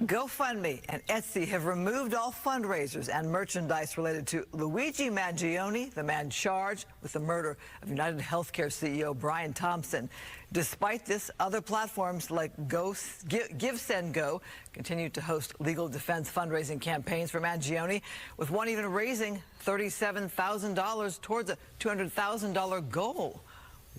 GoFundMe and Etsy have removed all fundraisers and merchandise related to Luigi Mangione, the man charged with the murder of United Healthcare CEO Brian Thompson. Despite this, other platforms like GiveSendGo continue to host legal defense fundraising campaigns for Mangione, with one even raising $37,000 towards a $200,000 goal.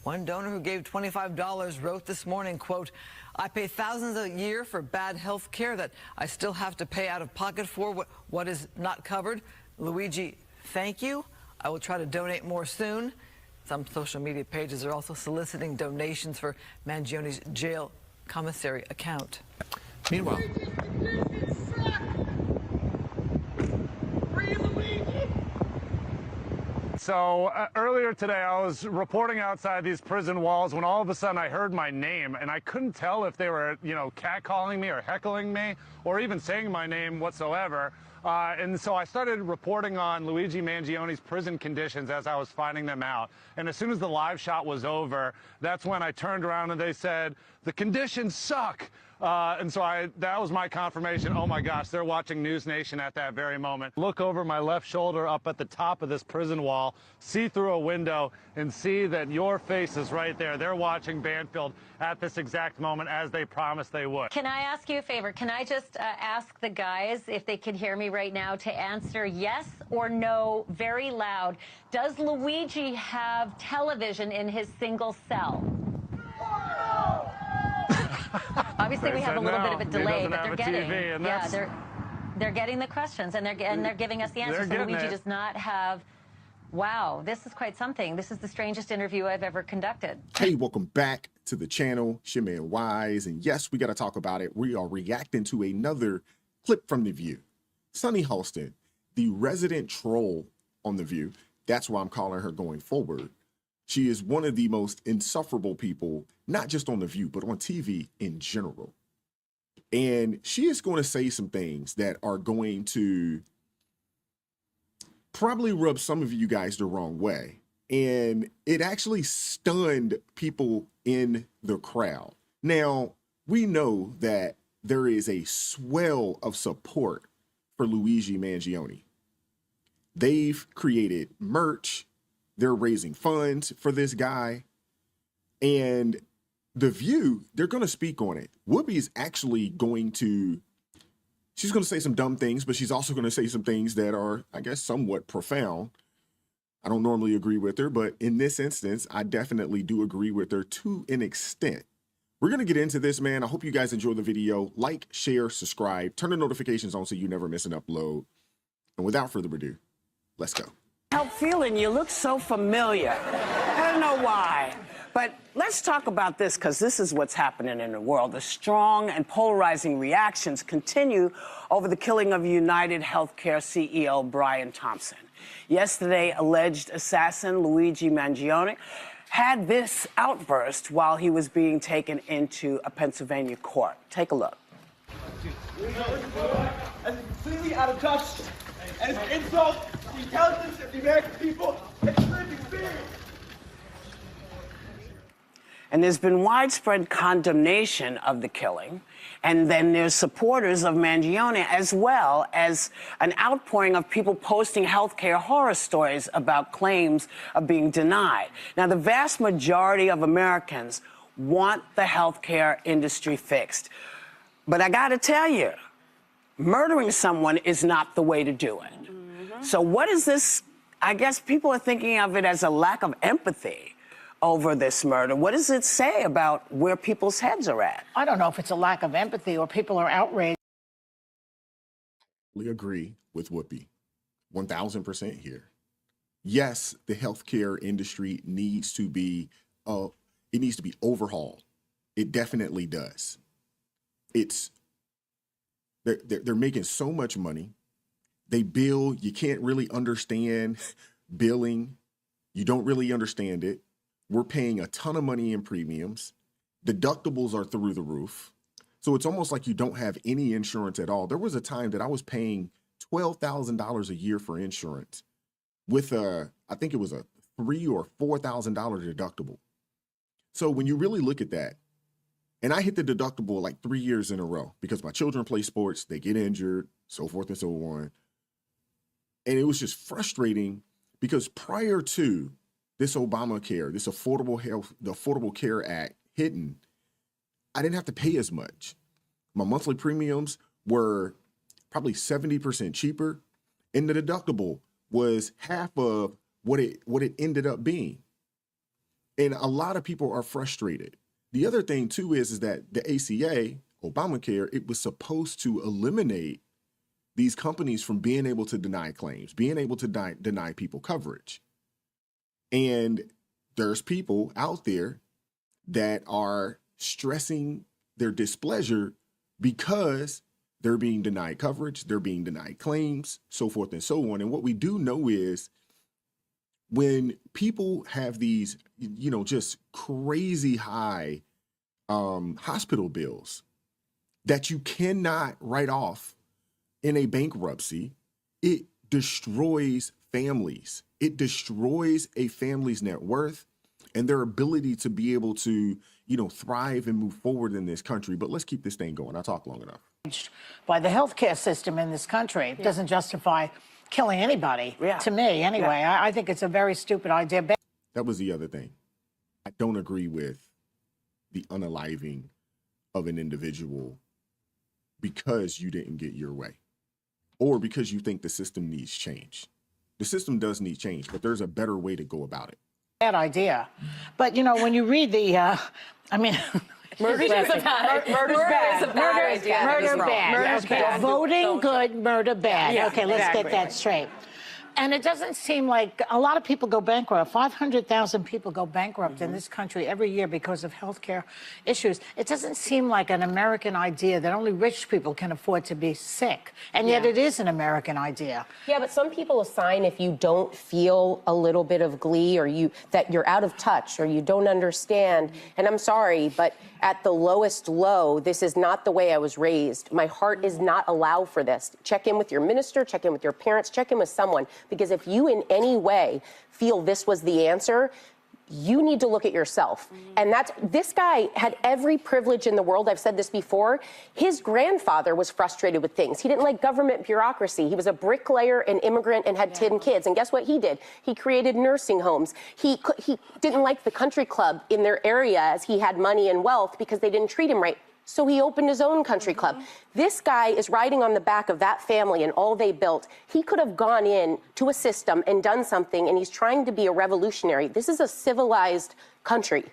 One donor who gave $25 wrote this morning, quote, "I pay thousands a year for bad health care that I still have to pay out of pocket for what is not covered. Luigi, thank you. I will try to donate more soon." Some social media pages are also soliciting donations for Mangione's jail commissary account. Meanwhile, So earlier today, I was reporting outside these prison walls when all of a sudden I heard my name, and I couldn't tell if they were, catcalling me or heckling me or even saying my name whatsoever. And so I started reporting on Luigi Mangione's prison conditions as I was finding them out. And as soon as the live shot was over, that's when I turned around and they said, "The conditions suck." And so that was my confirmation. Oh my gosh, they're watching News Nation at that very moment. Look over my left shoulder up at the top of this prison wall, see through a window and see that your face is right there. They're watching Banfield at this exact moment as they promised they would. Can I ask you a favor? Can I just ask the guys if they can hear me right now to answer yes or no very loud? Does Luigi have television in his single cell? Obviously, we have a little bit of a delay, but they're getting, they're getting the questions, and they're giving us the answers. So Luigi does not have. Wow, this is quite something. This is the strangest interview I've ever conducted. Hey, welcome back to the channel, it's your man Wise, and yes, we got to talk about it. We are reacting to another clip from The View. Sunny Hostin, the resident troll on The View. That's why I'm calling her going forward. She is one of the most insufferable people, not just on The View, but on TV in general. And she is going to say some things that are going to probably rub some of you guys the wrong way. And it actually stunned people in the crowd. Now, we know that there is a swell of support for Luigi Mangione. They've created merch. They're raising funds for this guy. And The View, they're going to speak on it. Whoopi is actually going to, she's going to say some dumb things, but she's also going to say some things that are, I guess, somewhat profound. I don't normally agree with her, but in this instance, I definitely do agree with her to an extent. We're going to get into this, man. I hope you guys enjoy the video. Like, share, subscribe, turn the notifications on so you never miss an upload. And without further ado, let's go. Help feeling you look so familiar. I don't know why. But let's talk about this, because this is what's happening in the world. The strong and polarizing reactions continue over the killing of United Healthcare CEO Brian Thompson. Yesterday, alleged assassin Luigi Mangione had this outburst while he was being taken into a Pennsylvania court. Take a look. As completely out of touch, and it's an insult to the intelligence of the American people and the lived experience. And there's been widespread condemnation of the killing. And then there's supporters of Mangione, as well as an outpouring of people posting healthcare horror stories about claims of being denied. Now, the vast majority of Americans want the healthcare industry fixed. But I got to tell you, murdering someone is not the way to do it. So what is this? I guess people are thinking of it as a lack of empathy over this murder. What does it say about where people's heads are at? I don't know if it's a lack of empathy or people are outraged. We agree with Whoopi, 1000% here. Yes, the healthcare industry needs to be, it needs to be overhauled. It definitely does. They're making so much money. They bill, you can't really understand billing. You don't really understand it. We're paying a ton of money in premiums. Deductibles are through the roof. So it's almost like you don't have any insurance at all. There was a time that I was paying $12,000 a year for insurance with I think it was a $3,000 or $4,000 deductible. So when you really look at that, And I hit the deductible like 3 years in a row because my children play sports, they get injured, so forth and so on. And it was just frustrating because prior to this Obamacare, this the Affordable Care Act hitting, I didn't have to pay as much. My monthly premiums were probably 70% cheaper, and the deductible was half of what it ended up being. And a lot of people are frustrated. The other thing too is that the ACA, Obamacare, it was supposed to eliminate these companies from being able to deny claims, being able to deny people coverage. And there's people out there that are stressing their displeasure because they're being denied coverage, they're being denied claims, so forth and so on. And what we do know is when people have these, just crazy high hospital bills that you cannot write off in a bankruptcy, it destroys families. It destroys a family's net worth and their ability to be able to, thrive and move forward in this country. But let's keep this thing going. I talk long enough. By the healthcare system in this country, it doesn't justify killing anybody. To me, anyway. I think it's a very stupid idea. That was the other thing. I don't agree with the unaliving of an individual because you didn't get your way or because you think the system needs change. The system does need change, but there's a better way to go about it. Bad idea. But, when you read the, Murder's bad. Murder bad. Voting good, murder bad. Yeah, okay, let's get that straight. And it doesn't seem like a lot of people go bankrupt. 500,000 people go bankrupt in this country every year because of healthcare issues. It doesn't seem like an American idea that only rich people can afford to be sick. And yet it is an American idea. Yeah, but some people assign if you don't feel a little bit of glee or that you're out of touch or you don't understand. And I'm sorry, but at the lowest low, this is not the way I was raised. My heart is not allow for this. Check in with your minister, check in with your parents, check in with someone. Because if you in any way feel this was the answer, you need to look at yourself. And this guy had every privilege in the world. I've said this before. His grandfather was frustrated with things. He didn't like government bureaucracy. He was a bricklayer, an immigrant, and had 10 kids. And guess what he did? He created nursing homes. He didn't like the country club in their area as he had money and wealth because they didn't treat him right. So he opened his own country club. This guy is riding on the back of that family and all they built. He could have gone in to a system and done something, and he's trying to be a revolutionary. This is a civilized country.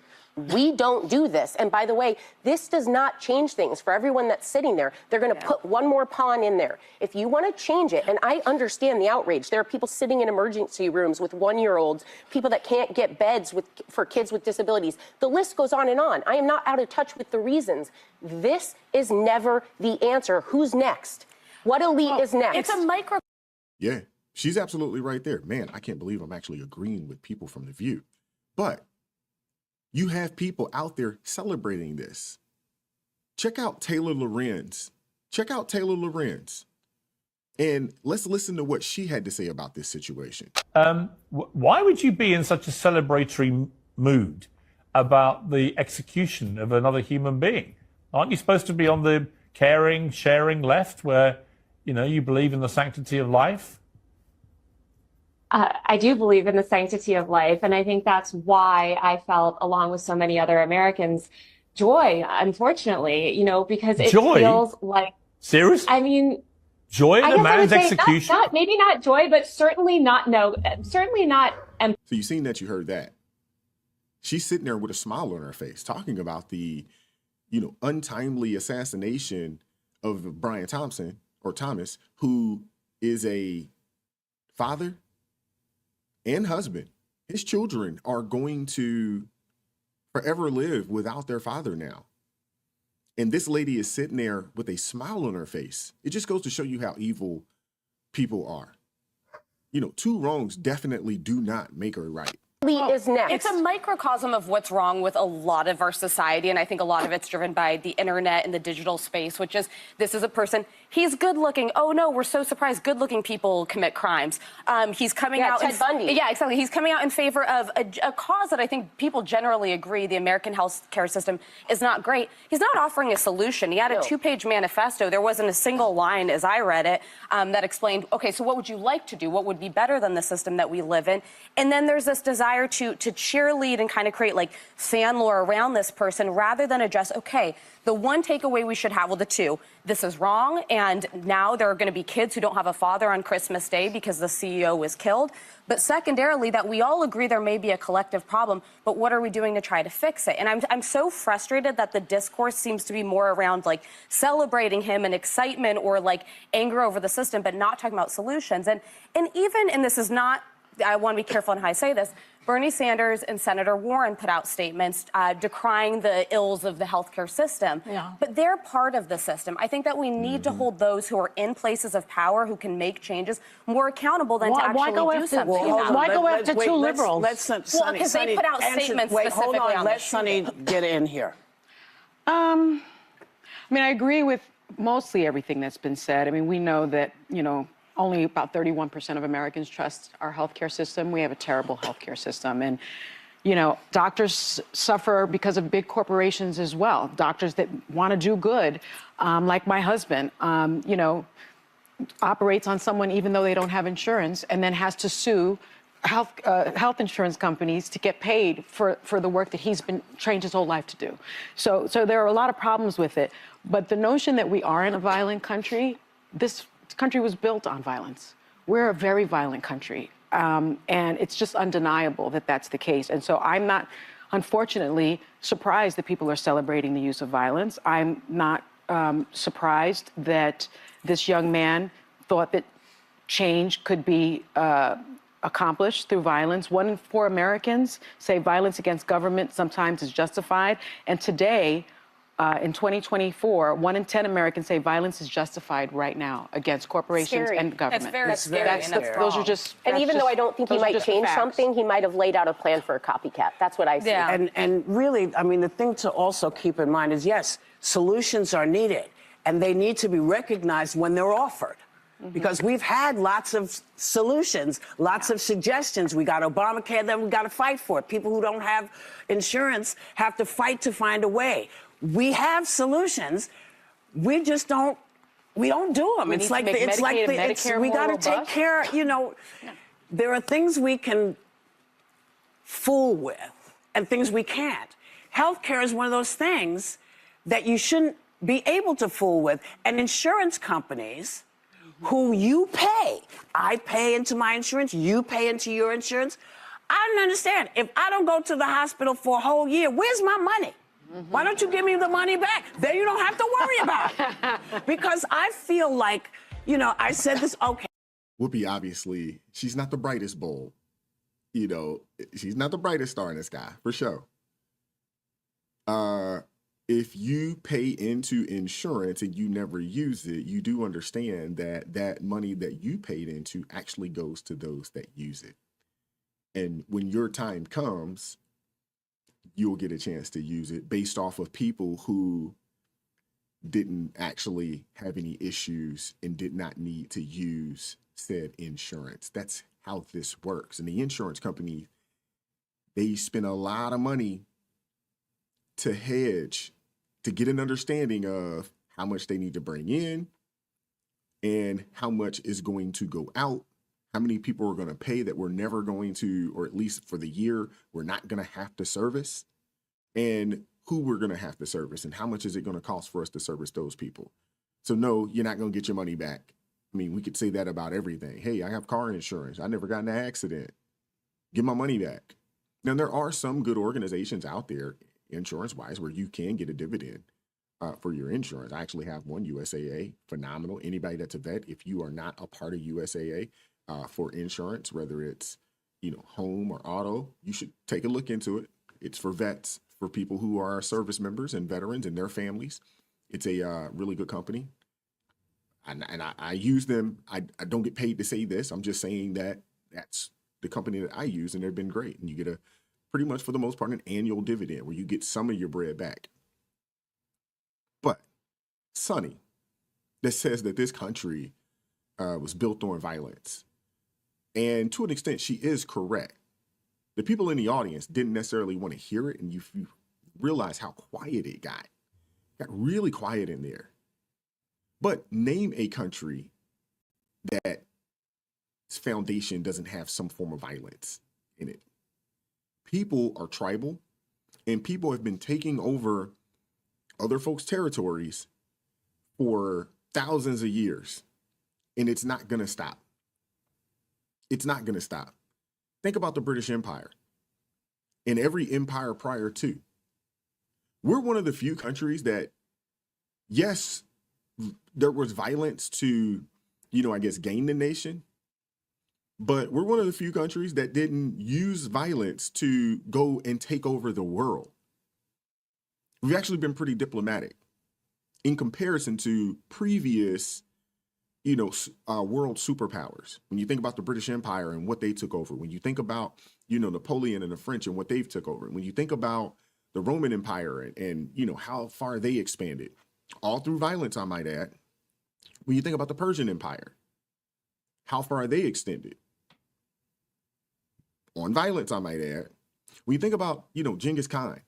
We don't do this. And by the way, this does not change things for everyone that's sitting there. They're going to put one more pawn in there. If you want to change it, and I understand the outrage. There are people sitting in emergency rooms with 1-year-olds, people that can't get beds for kids with disabilities. The list goes on and on. I am not out of touch with the reasons. This is never the answer. Who's next? What elite is next? It's a micro. Yeah, she's absolutely right there. Man, I can't believe I'm actually agreeing with people from The View. But you have people out there celebrating this. Check out Taylor Lorenz. And let's listen to what she had to say about this situation. Why would you be in such a celebratory mood about the execution of another human being? Aren't you supposed to be on the caring, sharing left where, you believe in the sanctity of life? I do believe in the sanctity of life, and I think that's why I felt, along with so many other Americans, joy, unfortunately, because it feels like... Seriously? I mean... Joy in a man's execution? Maybe not joy, but certainly not... certainly not... So you've seen that, you heard that. She's sitting there with a smile on her face, talking about the, untimely assassination of Brian Thomas, who is a father and husband. His children are going to forever live without their father now. And this lady is sitting there with a smile on her face. It just goes to show you how evil people are. Two wrongs definitely do not make her right. Is next. It's a microcosm of what's wrong with a lot of our society, and I think a lot of it's driven by the internet and the digital space, which is this is a person He's good looking. Oh no, we're so surprised. Good looking people commit crimes. He's coming out. Ted Bundy. Yeah, exactly. He's coming out in favor of a cause that I think people generally agree the American health care system is not great. He's not offering a solution. He had a 2-page manifesto. There wasn't a single line, as I read it, that explained, okay, so what would you like to do? What would be better than the system that we live in? And then there's this desire to cheerlead and kind of create like fan lore around this person rather than address, okay, the one takeaway we should have, well, the two, this is wrong, and now there are going to be kids who don't have a father on Christmas Day because the CEO was killed. But secondarily, that we all agree there may be a collective problem, but what are we doing to try to fix it? And I'm so frustrated that the discourse seems to be more around like celebrating him and excitement or like anger over the system, but not talking about solutions. And even, and this is not, I want to be careful on how I say this, Bernie Sanders and Senator Warren put out statements decrying the ills of the healthcare system. Yeah. But they're part of the system. I think that we need to hold those who are in places of power, who can make changes, more accountable than to actually do something. Why go after two liberals? Well, because they put out statements specifically on let Sonny get in here. I mean, I agree with mostly everything that's been said. I mean, we know that, only about 31% of Americans trust our healthcare system. We have a terrible healthcare system. And, doctors suffer because of big corporations as well. Doctors that want to do good, like my husband, operates on someone even though they don't have insurance and then has to sue health insurance companies to get paid for the work that he's been trained his whole life to do. So there are a lot of problems with it. But the notion that we are in a violent country, this country was built on violence. We're a very violent country, and it's just undeniable that that's the case. And so I'm not, unfortunately, surprised that people are celebrating the use of violence. I'm not surprised that this young man thought that change could be accomplished through violence. 1 in 4 Americans say violence against government sometimes is justified. And today, in 2024, 1 in 10 Americans say violence is justified right now against corporations and government. That's very scary. Those are just. And even though I don't think he might change something, he might have laid out a plan for a copycat. That's what I see. Yeah. And really, I mean, the thing to also keep in mind is, yes, solutions are needed, and they need to be recognized when they're offered. Because we've had lots of solutions, lots of suggestions. We got Obamacare, then we got to fight for it. People who don't have insurance have to fight to find a way. We have solutions. We just don't. We don't do them. We got to take care. There are things we can fool with and things we can't. Healthcare is one of those things that you shouldn't be able to fool with. And insurance companies, who you pay, I pay into my insurance, you pay into your insurance. I don't understand. If I don't go to the hospital for a whole year, where's my money? Why don't you give me the money back? Then you don't have to worry about it. Because I feel like, I said this, okay. Whoopi, obviously, she's not the brightest bulb. She's not the brightest star in the sky, for sure. If you pay into insurance and you never use it, you do understand that that money that you paid into actually goes to those that use it. And when your time comes, you'll get a chance to use it based off of people who didn't actually have any issues and did not need to use said insurance. That's how this works. And the insurance company, they spend a lot of money to hedge, to get an understanding of how much they need to bring in and how much is going to go out, how many people are going to pay that we're never going to, or at least for the year, we're not going to have to service, and who we're going to have to service, and how much is it going to cost for us to service those people. So no, you're not going to get your money back. I mean, we could say that about everything. Hey, I have car insurance. I never got in an accident. Get my money back. Now, there are some good organizations out there, insurance-wise, where you can get a dividend for your insurance. I actually have one, USAA, phenomenal. Anybody that's a vet, if you are not a part of USAA for insurance, whether it's home or auto, you should take a look into it. It's for vets, for people who are service members and veterans and their families. It's a really good company. And I use them. I don't get paid to say this. I'm just saying that that's the company that I use, and they've been great. And you get pretty much for the most part, an annual dividend where you get some of your bread back. But, Sonny, that says that this country was built on violence. And to an extent, she is correct. The people in the audience didn't necessarily want to hear it, and you realize how quiet it got. It got really quiet in there. But name a country that its foundation doesn't have some form of violence in it. People are tribal, and people have been taking over other folks' territories for thousands of years, and it's not going to stop. It's not going to stop. Think about the British Empire and every empire prior to. We're one of the few countries that, yes, there was violence to, I guess, gain the nation, but we're one of the few countries that didn't use violence to go and take over the world. We've actually been pretty diplomatic in comparison to previous world superpowers. When you think about the British Empire and what they took over, when you think about, Napoleon and the French and what they've took over, when you think about the Roman Empire and how far they expanded, all through violence, I might add. When you think about the Persian Empire, how far they extended on violence, I might add. When you think about, Genghis Khan,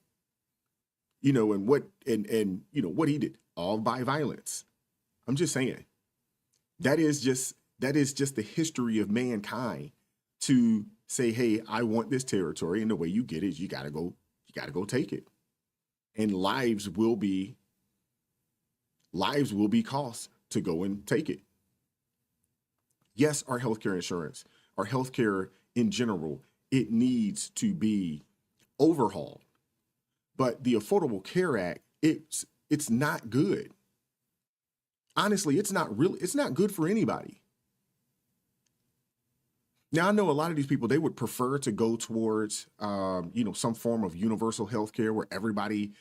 and what he did, all by violence. I'm just saying. That is just the history of mankind to say, hey, I want this territory, and the way you get it is you gotta go take it. And lives will be cost to go and take it. Yes, our healthcare insurance, our healthcare in general, it needs to be overhauled. But the Affordable Care Act, it's not good. Honestly, it's not good for anybody. Now, I know a lot of these people, they would prefer to go towards, some form of universal health care where everybody,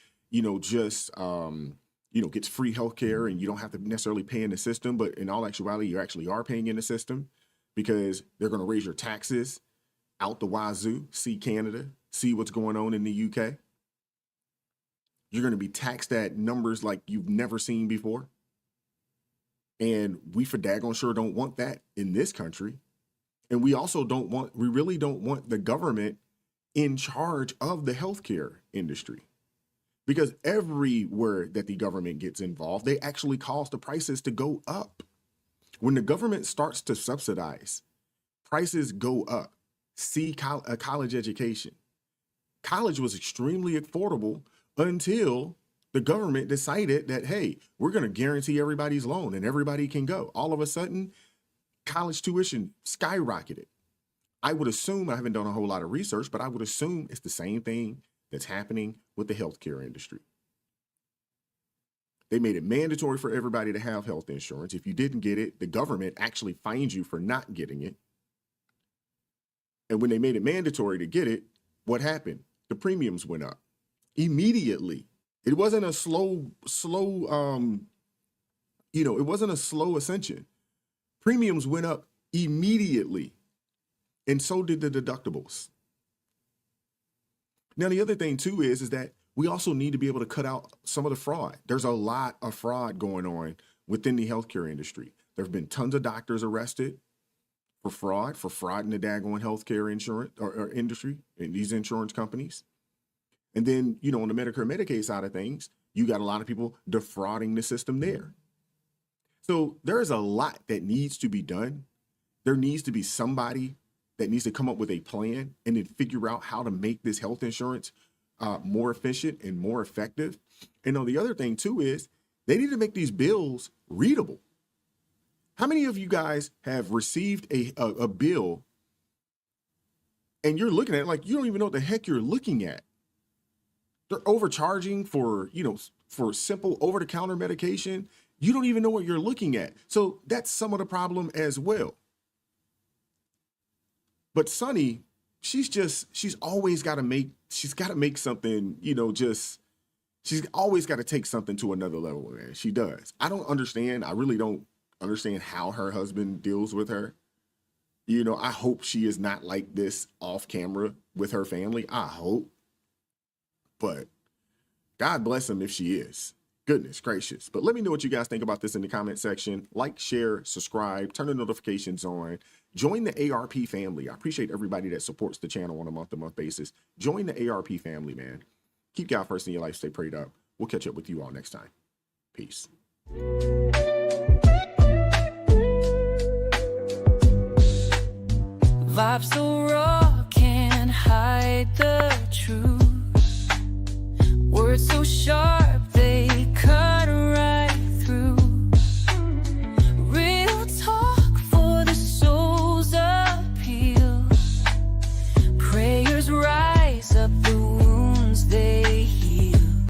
gets free health care and you don't have to necessarily pay in the system. But in all actuality, you actually are paying in the system because they're going to raise your taxes out the wazoo, see Canada, see what's going on in the UK. You're going to be taxed at numbers like you've never seen before. And we for daggone sure don't want that in this country. And we also really don't want the government in charge of the healthcare industry. Because everywhere that the government gets involved, they actually cause the prices to go up. When the government starts to subsidize, prices go up. See a college education. College was extremely affordable until the government decided that, hey, we're going to guarantee everybody's loan and everybody can go. All of a sudden, college tuition skyrocketed. I would assume, I haven't done a whole lot of research, but I would assume it's the same thing that's happening with the healthcare industry. They made it mandatory for everybody to have health insurance. If you didn't get it, the government actually fines you for not getting it. And when they made it mandatory to get it, what happened? The premiums went up immediately. It wasn't a slow, it wasn't a slow ascension. Premiums went up immediately, and so did the deductibles. Now, the other thing too is that we also need to be able to cut out some of the fraud. There's a lot of fraud going on within the healthcare industry. There have been tons of doctors arrested for fraud in the daggone healthcare insurance or industry and these insurance companies. And then, on the Medicare and Medicaid side of things, you got a lot of people defrauding the system there. So there's a lot that needs to be done. There needs to be somebody that needs to come up with a plan and then figure out how to make this health insurance more efficient and more effective. And the other thing too is they need to make these bills readable. How many of you guys have received a bill and you're looking at it like you don't even know what the heck you're looking at? They're overcharging for simple over-the-counter medication. You don't even know what you're looking at. So that's some of the problem as well. But Sunny, she's always got to make something, she's always got to take something to another level, man. She does. I really don't understand how her husband deals with her. I hope she is not like this off camera with her family. I hope. But God bless him if she is. Goodness gracious. But let me know what you guys think about this in the comment section. Like, share, subscribe, turn the notifications on. Join the ARP family. I appreciate everybody that supports the channel on a month-to-month basis. Join the ARP family, man. Keep God first in your life. Stay prayed up. We'll catch up with you all next time. Peace. Vibes so